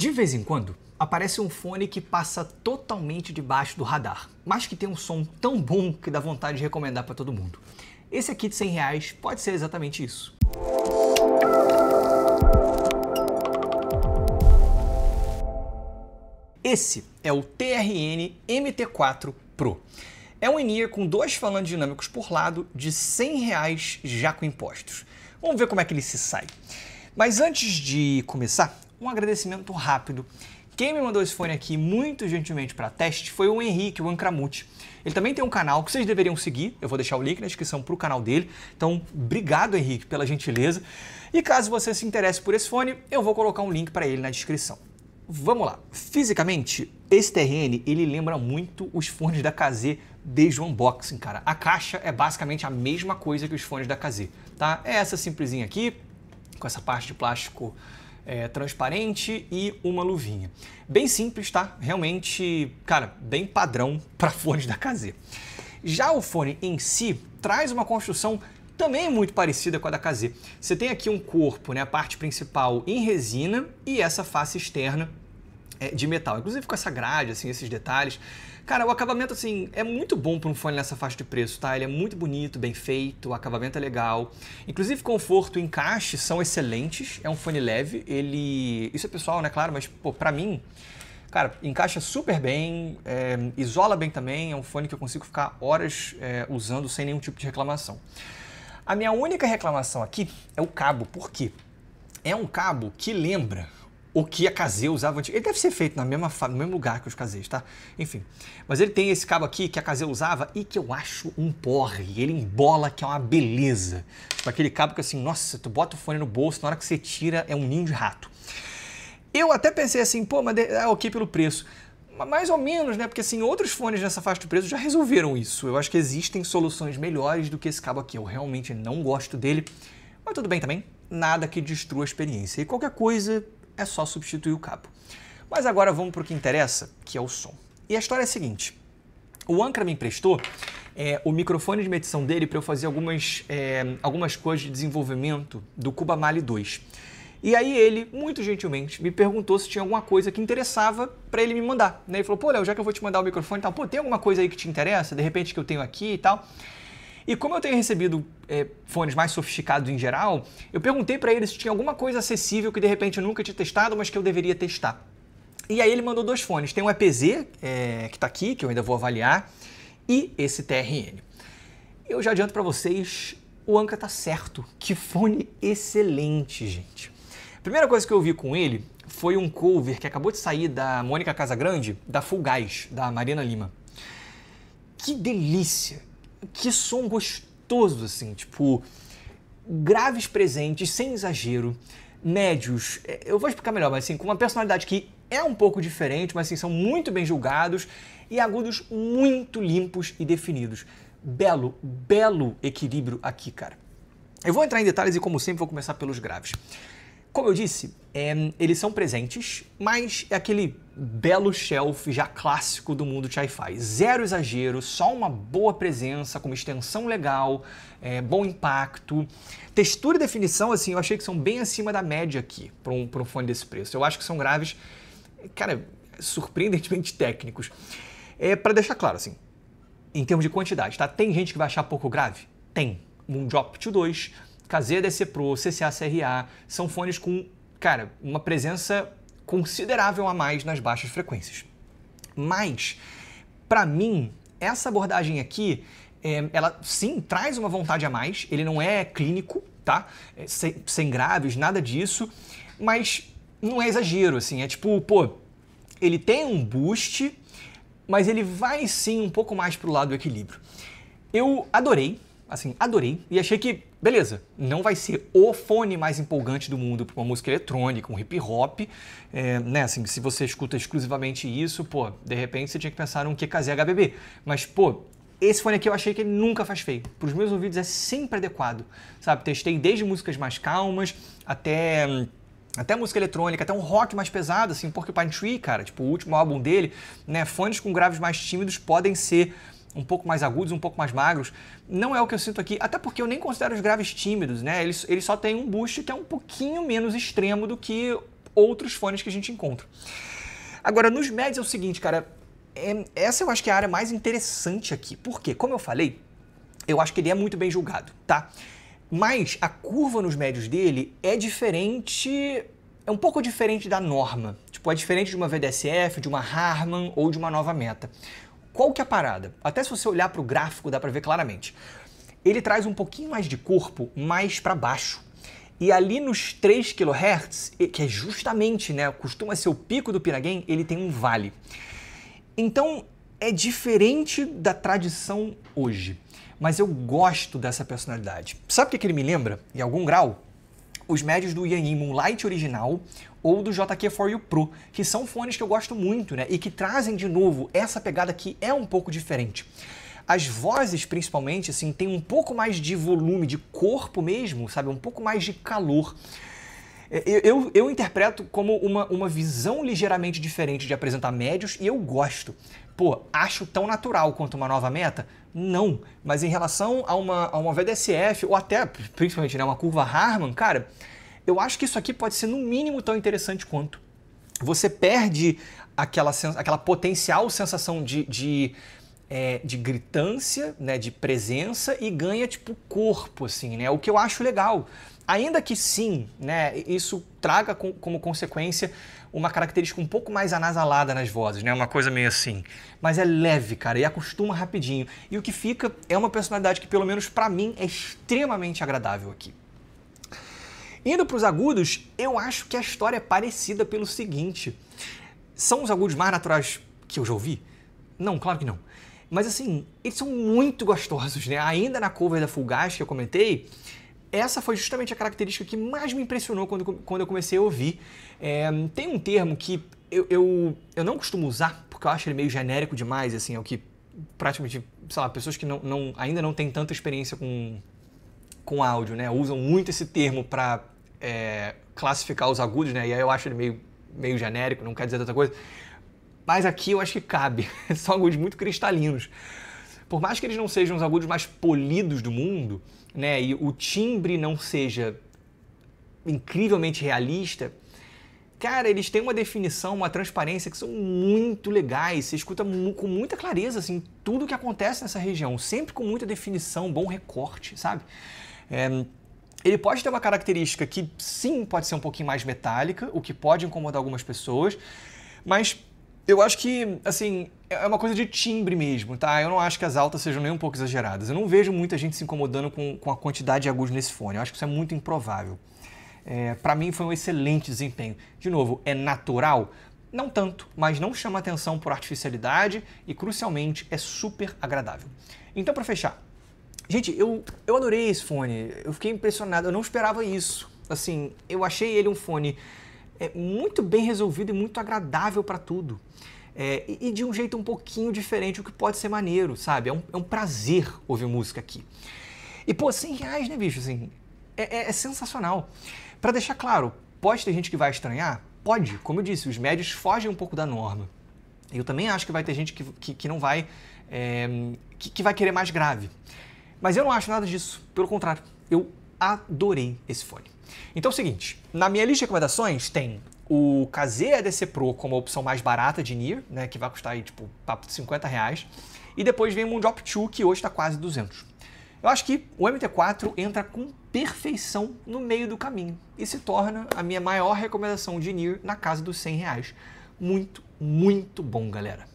De vez em quando, aparece um fone que passa totalmente debaixo do radar, mas que tem um som tão bom que dá vontade de recomendar para todo mundo. Esse aqui de R$100 pode ser exatamente isso. Esse é o TRN MT4 Pro. É um in-ear com 2 falantes dinâmicos por lado de R$100 já com impostos. Vamos ver como é que ele se sai. Mas antes de começar, um agradecimento rápido. Quem me mandou esse fone aqui muito gentilmente para teste foi o Henrique, o Ancramute. Ele também tem um canal que vocês deveriam seguir, eu vou deixar o link na descrição para o canal dele. Então, obrigado, Henrique, pela gentileza. E caso você se interesse por esse fone, eu vou colocar um link para ele na descrição. Vamos lá. Fisicamente, esse TRN, ele lembra muito os fones da KZ desde o unboxing, cara. A caixa é basicamente a mesma coisa que os fones da KZ, tá? É essa simplesinha aqui, com essa parte de plástico transparente e uma luvinha. Bem simples, tá? Realmente, cara, bem padrão para fones da KZ. Já o fone em si traz uma construção também muito parecida com a da KZ. Você tem aqui um corpo, né, a parte principal em resina e essa face externa de metal. Inclusive com essa grade, assim, esses detalhes. Cara, o acabamento, assim, é muito bom para um fone nessa faixa de preço, tá? Ele é muito bonito, bem feito, o acabamento é legal. Inclusive, conforto e encaixe são excelentes. É um fone leve, isso é pessoal, né, claro, mas, pô, pra mim, cara, encaixa super bem, isola bem também. É um fone que eu consigo ficar horas usando sem nenhum tipo de reclamação. A minha única reclamação aqui é o cabo. Por quê? É um cabo que lembra o que a KZ usava antes. Ele deve ser feito no mesmo lugar que os KZs, tá? Enfim. Mas ele tem esse cabo aqui que a KZ usava e que eu acho um porre. Ele embola, que é uma beleza. Tipo aquele cabo que assim, nossa, tu bota o fone no bolso, na hora que você tira é um ninho de rato. Eu até pensei assim, pô, mas é ok pelo preço. Mais ou menos, né? Porque assim, outros fones nessa faixa de preço já resolveram isso. Eu acho que existem soluções melhores do que esse cabo aqui. Eu realmente não gosto dele, mas tudo bem também. Nada que destrua a experiência. E qualquer coisa é só substituir o cabo. Mas agora vamos para o que interessa, que é o som. E a história é a seguinte. O Ancra me emprestou o microfone de medição dele para eu fazer algumas coisas de desenvolvimento do Cuba Mali 2. E aí ele, muito gentilmente, me perguntou se tinha alguma coisa que interessava para ele me mandar. Ele falou, pô, Léo, já que eu vou te mandar o microfone e tal, pô, tem alguma coisa aí que te interessa, de repente que eu tenho aqui e tal? E como eu tenho recebido fones mais sofisticados em geral, eu perguntei para ele se tinha alguma coisa acessível que de repente eu nunca tinha testado, mas que eu deveria testar. E aí ele mandou 2 fones. Tem um EPZ, que está aqui, que eu ainda vou avaliar, e esse TRN. Eu já adianto para vocês, o Ancra tá certo. Que fone excelente, gente. A primeira coisa que eu vi com ele foi um cover que acabou de sair da Mônica Casagrande, da Full Gás, da Marina Lima. Que delícia! Que som gostoso, assim, tipo, graves presentes, sem exagero, médios, eu vou explicar melhor, mas assim, com uma personalidade que é um pouco diferente, mas assim, são muito bem julgados, e agudos muito limpos e definidos. Belo, belo equilíbrio aqui, cara. Eu vou entrar em detalhes e, como sempre, vou começar pelos graves. Como eu disse, eles são presentes, mas é aquele belo shelf já clássico do mundo Hi-Fi. Zero exagero, só uma boa presença, com uma extensão legal, bom impacto. Textura e definição, assim, eu achei que são bem acima da média aqui, para um fone desse preço. Eu acho que são graves, cara, surpreendentemente técnicos. Para deixar claro, assim, em termos de quantidade, tá? Tem gente que vai achar pouco grave? Tem. Moondrop 2, KZ DC Pro, CCA CRA, são fones com, cara, uma presença considerável a mais nas baixas frequências. Mas, para mim, essa abordagem aqui, ela sim traz uma vontade a mais, ele não é clínico, tá? Sem graves, nada disso, mas não é exagero, assim, é tipo, pô, ele tem um boost, mas ele vai sim um pouco mais pro lado do equilíbrio. Eu adorei, assim, adorei, e achei que, beleza, não vai ser o fone mais empolgante do mundo para uma música eletrônica, um hip hop, né, assim, se você escuta exclusivamente isso, pô, de repente você tinha que pensar num QKZ HBB, mas, pô, esse fone aqui eu achei que ele nunca faz feio, para os meus ouvidos é sempre adequado, sabe, testei desde músicas mais calmas, até música eletrônica, até um rock mais pesado, assim, Porcupine Tree, cara, tipo, o último álbum dele, né, fones com graves mais tímidos podem ser um pouco mais agudos, um pouco mais magros, não é o que eu sinto aqui, até porque eu nem considero os graves tímidos, né? Eles só têm um boost que é um pouquinho menos extremo do que outros fones que a gente encontra. Agora, nos médios é o seguinte, cara, essa eu acho que é a área mais interessante aqui. Por quê? Como eu falei, eu acho que ele é muito bem julgado, tá? Mas a curva nos médios dele é diferente, é um pouco diferente da norma. Tipo, é diferente de uma VDSF, de uma Harman ou de uma Nova Meta. Qual que é a parada? Até se você olhar para o gráfico dá para ver claramente. Ele traz um pouquinho mais de corpo mais para baixo. E ali nos 3 kHz, que é justamente, né, costuma ser o pico do Piragain, ele tem um vale. Então, é diferente da tradição hoje. Mas eu gosto dessa personalidade. Sabe o que ele me lembra, em algum grau? Os médios do Yanyi Moonlight original ou do JQ4U Pro, que são fones que eu gosto muito, né? E que trazem de novo essa pegada que é um pouco diferente. As vozes, principalmente, assim, tem um pouco mais de volume, de corpo mesmo, sabe? Um pouco mais de calor. Eu interpreto como uma visão ligeiramente diferente de apresentar médios e eu gosto. Pô, acho tão natural quanto uma Nova Meta? Não, mas em relação a uma VDSF ou até, principalmente, né, uma curva Harman, cara, eu acho que isso aqui pode ser no mínimo tão interessante quanto. Você perde aquela potencial sensação de gritância, né, de presença e ganha tipo corpo, assim, né, o que eu acho legal. Ainda que sim, né, isso traga como consequência uma característica um pouco mais anasalada nas vozes, né, uma coisa meio assim. Mas é leve, cara, e acostuma rapidinho. E o que fica é uma personalidade que, pelo menos pra mim, é extremamente agradável aqui. Indo para os agudos, eu acho que a história é parecida pelo seguinte. São os agudos mais naturais que eu já ouvi? Não, claro que não. Mas assim, eles são muito gostosos, né? Ainda na cover da Fugazi que eu comentei, essa foi justamente a característica que mais me impressionou quando eu comecei a ouvir. Tem um termo que eu não costumo usar, porque eu acho ele meio genérico demais, assim, é o que praticamente, sei lá, pessoas que ainda não têm tanta experiência com áudio, né, usam muito esse termo para classificar os agudos, né, e aí eu acho ele meio genérico, não quer dizer tanta coisa. Mas aqui eu acho que cabe, são agudos muito cristalinos. Por mais que eles não sejam os agudos mais polidos do mundo, né, e o timbre não seja incrivelmente realista, cara, eles têm uma definição, uma transparência que são muito legais. Você escuta com muita clareza, assim, tudo que acontece nessa região, sempre com muita definição, bom recorte, sabe? Ele pode ter uma característica que, sim, pode ser um pouquinho mais metálica, o que pode incomodar algumas pessoas, mas eu acho que, assim, é uma coisa de timbre mesmo, tá? Eu não acho que as altas sejam nem um pouco exageradas. Eu não vejo muita gente se incomodando com a quantidade de agudos nesse fone. Eu acho que isso é muito improvável. Para mim foi um excelente desempenho. De novo, é natural? Não tanto, mas não chama atenção por artificialidade e, crucialmente, é super agradável. Então, para fechar, gente, eu adorei esse fone. Eu fiquei impressionado, eu não esperava isso. Assim, eu achei ele um fone muito bem resolvido e muito agradável para tudo. E de um jeito um pouquinho diferente, o que pode ser maneiro, sabe? É um prazer ouvir música aqui. E, pô, R$100, né, bicho? Assim, é sensacional. Para deixar claro, pode ter gente que vai estranhar? Pode. Como eu disse, os médios fogem um pouco da norma. Eu também acho que vai ter gente que não vai... que vai querer mais grave. Mas eu não acho nada disso. Pelo contrário, eu adorei esse fone. Então é o seguinte, na minha lista de recomendações tem o KZ EDC Pro como a opção mais barata de in-ear, né, que vai custar aí, tipo, papo de R$50. E depois vem o Moondrop 2, que hoje está quase 200. Eu acho que o MT4 entra com perfeição no meio do caminho e se torna a minha maior recomendação de in-ear na casa dos R$100. Muito, muito bom, galera.